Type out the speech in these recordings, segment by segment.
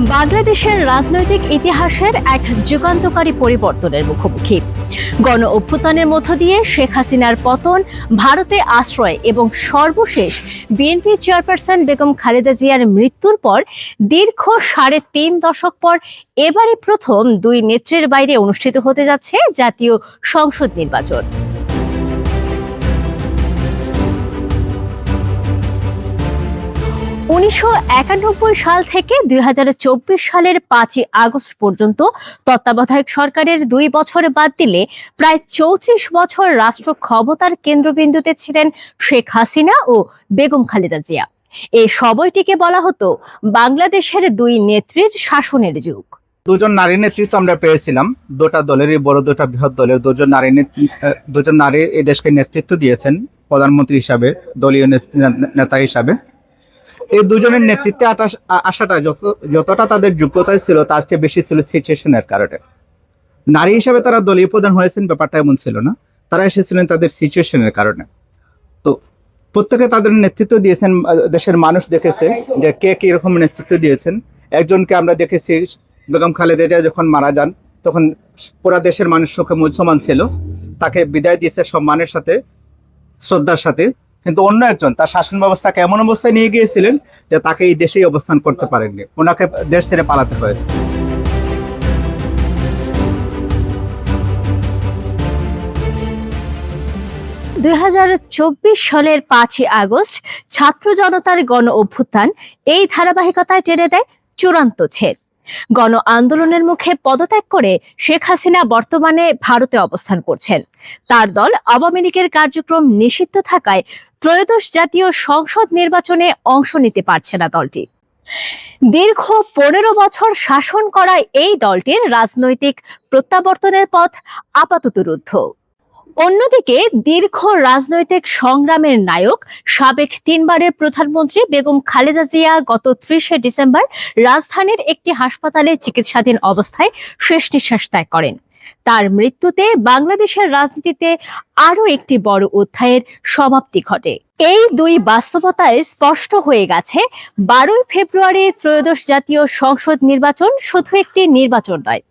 বাংলাদেশের রাজনৈতিক ইতিহাসের এক যুগান্তকারী পরিবর্তনের মুখোমুখি। গণ অভ্যুত্থানের মধ্য দিয়ে শেখ হাসিনার পতন, ভারতে আশ্রয় এবং সর্বশেষ বিএনপি চেয়ারপারসন বেগম খালেদা জিয়ার মৃত্যুর পর দীর্ঘ ৩.৫ দশক পর এবারই প্রথম দুই নেত্রীর বাইরে অনুষ্ঠিত হতে যাচ্ছে জাতীয় সংসদ নির্বাচন। ১৯৯১ সাল থেকে ২০২৪ সালের ৫ই আগস্ট পর্যন্ত তত্ত্বাবধায়ক সরকারের ২ বছর বাদ দিলে প্রায় ৩৪ বছর রাষ্ট্র ক্ষমতার কেন্দ্রবিন্দুতে ছিলেন শেখ হাসিনা ও বেগম খালেদা জিয়া। এই সময়টিকে বলা হতো বাংলাদেশের দুই নেত্রীর শাসনের যুগ। দুজন নারী নেতৃত্ব আমরা পেয়েছিলাম, দুটা দলেরই বড়, দুটা বৃহৎ দলের দুজন নারী এই দেশকে নেতৃত্ব দিয়েছেন প্রধানমন্ত্রী হিসাবে, দলীয় নেতা হিসাবে। এই দুজনের নেতৃত্বে আসাটা যতটা তাদের যোগ্যতায় ছিল তার চেয়ে বেশি ছিল সিচুয়েশনের কারণে। নারী হিসাবে তারা দলীয় প্রধান হয়েছেন ব্যাপারটা এমন ছিল না, তারা এসেছিলেন তাদের সিচুয়েশনের কারণে। তো প্রত্যেকে তাদের নেতৃত্ব দিয়েছেন, দেশের মানুষ দেখেছে যে কে কিরকম নেতৃত্ব দিয়েছেন। একজনকে আমরা দেখেছি, বেগম খালেদা জিয়া যখন মারা যান তখন পুরা দেশের মানুষ শোকে মুহ্যমান ছিল, তাকে বিদায় দিয়েছে সম্মানের সাথে, শ্রদ্ধার সাথে। কিন্তু অন্য একজন তার শাসন ব্যবস্থাকে এমন অবস্থায় নিয়ে গিয়েছিলেন যে তাকে এই দেশেই অবস্থান করতে পারেননি, ওনাকে দেশ ছেড়ে পালাতে হয়েছে। সালের ৫ই আগস্ট ছাত্র জনতার গণ অভ্যুত্থান এই ধারাবাহিকতায় টেনে দেয় চূড়ান্ত ছেদ। গণ আন্দোলনের মুখে পদত্যাগ করে শেখ হাসিনা বর্তমানে ভারতে অবস্থান করছেন। তার দল আওয়ামী লীগের কার্যক্রম নিষিদ্ধ থাকায় ত্রয়োদশ জাতীয় সংসদ নির্বাচনে অংশ নিতে পারছে না দলটি। দীর্ঘ ১৫ বছর শাসন করা এই দলটির রাজনৈতিক প্রত্যাবর্তনের পথ আপাতত রুদ্ধ। অন্যদিকে দীর্ঘ রাজনৈতিক সংগ্রামের নায়ক সাবেক ৩ বারের প্রধানমন্ত্রী বেগম খালেদা জিয়া গত ৩০শে ডিসেম্বর রাজধানীর একটি হাসপাতালে চিকিৎসাধীন অবস্থায় শেষ নিঃশ্বাস ত্যাগ করেন। তার মৃত্যুতে বাংলাদেশের রাজনীতিতে আরও একটি বড় অধ্যায়ের সমাপ্তি ঘটে। এই দুই বাস্তবতায় স্পষ্ট হয়ে গেছে ১২ই ফেব্রুয়ারি ত্রয়োদশ জাতীয় সংসদ নির্বাচন শুধু একটি নির্বাচন নয়,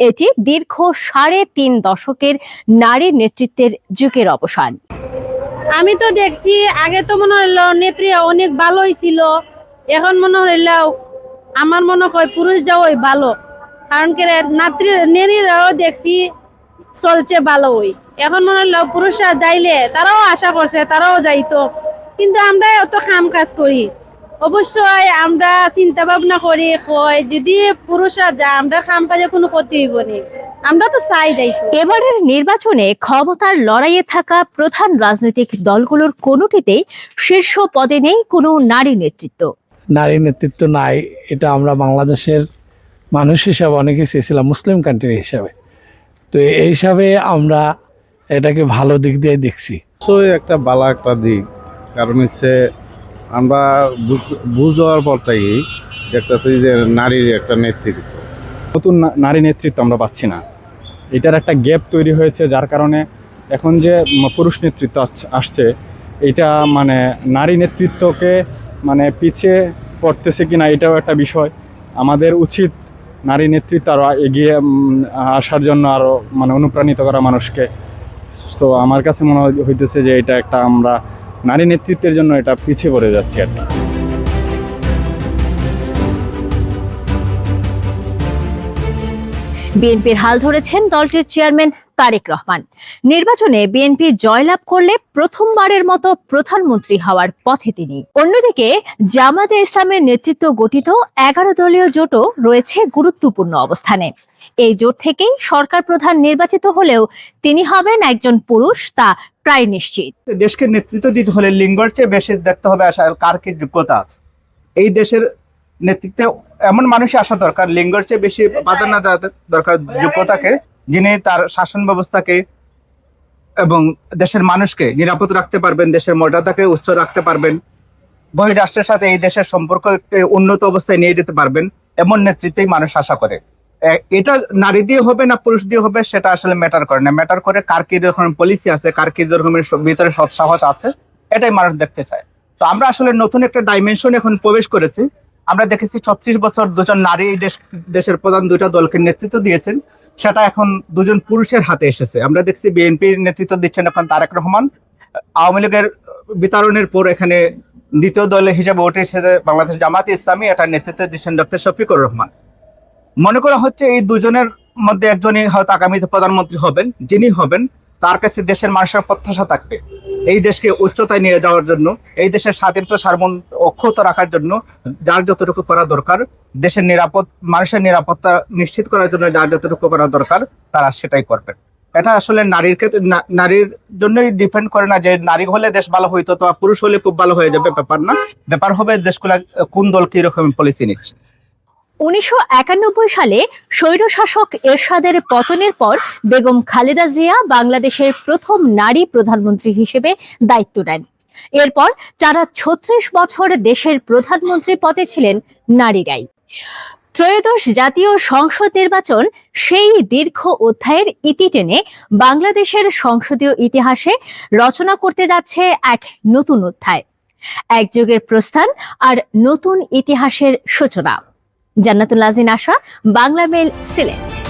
এটি দীর্ঘ ৩.৫ দশকের নারী নেতৃত্বের যুগের অবসান। আমি তো দেখছি আগে তো মনে হইলো নেত্রী অনেক ভালোই ছিল, এখন মনে হইলো আমার মনে হয় পুরুষ যাওয়াই ভালো, কারণ কি নারীরাও দেখছি চলছে ভালোই। এখন মনে হইলো পুরুষরা যাইলে তারাও আশা করছে তারাও যাইতো, কিন্তু আমরা অত কাম কাজ করি, অবশ্যই আমরা চিন্তা ভাবনা করি যদি পুরুষরা যায় আমরা কাম কাজে কোনো ক্ষতি হইব না, আমরা তো চাই যাইতো। এবারের নির্বাচনে ক্ষমতার লড়াইয়ে থাকা প্রধান রাজনৈতিক দলগুলোর কোনোটিতেই শীর্ষ পদে নেই কোনো নারী নেতৃত্ব। নারী নেতৃত্ব নাই, এটা আমরা বাংলাদেশের মানুষ হিসাবে অনেকে চেয়েছিলাম মুসলিম কান্ট্রি হিসাবে, তো এই হিসাবে আমরা এটাকে ভালো দিক দিয়ে দেখছি। একটা ভালো একটা দিক, কারণ হচ্ছে আমরা বুঝ যাওয়ার পর তাই দেখতেছি যে নারীর একটা নেতৃত্ব, নতুন নারী নেতৃত্ব আমরা পাচ্ছি না। এটার একটা গ্যাপ তৈরি হয়েছে, যার কারণে এখন যে পুরুষ নেতৃত্ব আসছে এটা মানে নারী নেতৃত্বকে মানে পিছিয়ে পড়তেছে কিনা এটাও একটা বিষয়। আমাদের উচিত নারী নেতৃত্ব আরও এগিয়ে আসার জন্য আরও মানে অনুপ্রাণিত করা মানুষকে। তো আমার কাছে মনে হইতেছে যে এটা একটা আমরা নারী নেতৃত্বের জন্য এটা পিছিয়ে পড়ে যাচ্ছি আর কি। বিএনপির হাল ধরেছেন দলটির চেয়ারম্যান তারেক রহমান। নির্বাচনে বিএনপি জয়লাভ করলে প্রথমবারের মতো প্রধানমন্ত্রী হওয়ার পথে তিনি। অন্যদিকে জামায়াতে ইসলামের নেতৃত্ব গঠিত ১১ দলীয় জোটও রয়েছে গুরুত্বপূর্ণ অবস্থানে। এই জোট থেকেই সরকার প্রধান নির্বাচিত হলেও তিনি হবেন একজন পুরুষ, তা প্রায় নিশ্চিত। দেশকে নেতৃত্ব দিতে হলে লিঙ্গের চেয়ে বেশি দেখতে হবে আসলে কার কি যোগ্যতা আছে। এই দেশের নেতৃত্বে এমন মানুষই আসা দরকার, লিঙ্গের চেয়ে বেশি প্রাধান্য দেওয়া দরকার যোগ্যতাকে, যিনি তার শাসন ব্যবস্থাকে এবং দেশের মানুষকে নিরাপদ রাখতে পারবেন, দেশের মর্যাদাকে উচ্চ রাখতে পারবেন, বহিরাষ্ট্রের সাথে এই দেশের সম্পর্ককে উন্নত অবস্থায় নিয়ে যেতে পারবেন, এমন নেতৃত্বেই মানুষ আশা করে। এটা নারী দিয়ে হবে না পুরুষ দিয়ে হবে সেটা আসলে ম্যাটার করে না, ম্যাটার করে কার কি রকমের পলিসি আছে, কার কি রকমের ভিতরে সৎসাহস আছে, এটাই মানুষ দেখতে চায়। তো আমরা আসলে নতুন একটা ডাইমেনশন এখন প্রবেশ করেছি। আমরা দেখেছি 36 বছর দুজন নারী এই দেশের প্রধান দুইটা দলকে নেতৃত্ব দিয়েছেন, সেটা এখন দুজন পুরুষের হাতে এসেছে। আমরা দেখছি বিএনপির নেতৃত্ব দিচ্ছেন এখন তারেক রহমান, আওয়ামী লীগের বিতরণের পর এখানে দ্বিতীয় দল হিসেবে উঠে এসেছে বাংলাদেশ জামাতে ইসলামী, এটার নেতৃত্ব দিচ্ছেন ডক্টর শফিকুর রহমান। মনে করা হচ্ছে এই দুজনের মধ্যে একজনই হয়তো আগামীতে প্রধানমন্ত্রী হবেন, যিনি হবেন তার কাছে দেশের মানুষের প্রত্যাশা থাকবে এই দেশকে উচ্চতায় নিয়ে যাওয়ার জন্য, এই দেশের স্বাধীনতা সার্বভৌম অক্ষুণ্ণ রাখার জন্য যার যতটুকু করা দরকার, দেশের মানুষের নিরাপত্তা নিশ্চিত করার জন্য যার যতটুকু করা দরকার তারা সেটাই করবেন। এটা আসলে নারীর ক্ষেত্রে নারীর জন্যই ডিপেন্ড করে না যে নারী হলে দেশ ভালো হইতো তো পুরুষ হলে খুব ভালো হয়ে যাবে, ব্যাপার না। ব্যাপার হবে দেশগুলা কোন দল কি রকম পলিসি নিচ্ছে। 1991 সালে স্বৈরশাসক এরশাদের পতনের পর বেগম খালেদা জিয়া বাংলাদেশের প্রথম নারী প্রধানমন্ত্রী হিসেবে দায়িত্ব নেন। এরপর টানা 36 বছর দেশের প্রধানমন্ত্রী পদে ছিলেন নারীরাই। ত্রয়োদশ জাতীয় সংসদ নির্বাচন সেই দীর্ঘ অধ্যায়ের ইতি টেনে বাংলাদেশের সংসদীয় ইতিহাসে রচনা করতে যাচ্ছে এক নতুন অধ্যায়, এক যুগের প্রস্থান আর নতুন ইতিহাসের সূচনা। জান্নাতুল নাজিন আশা, বাংলামেইল, সিলেট।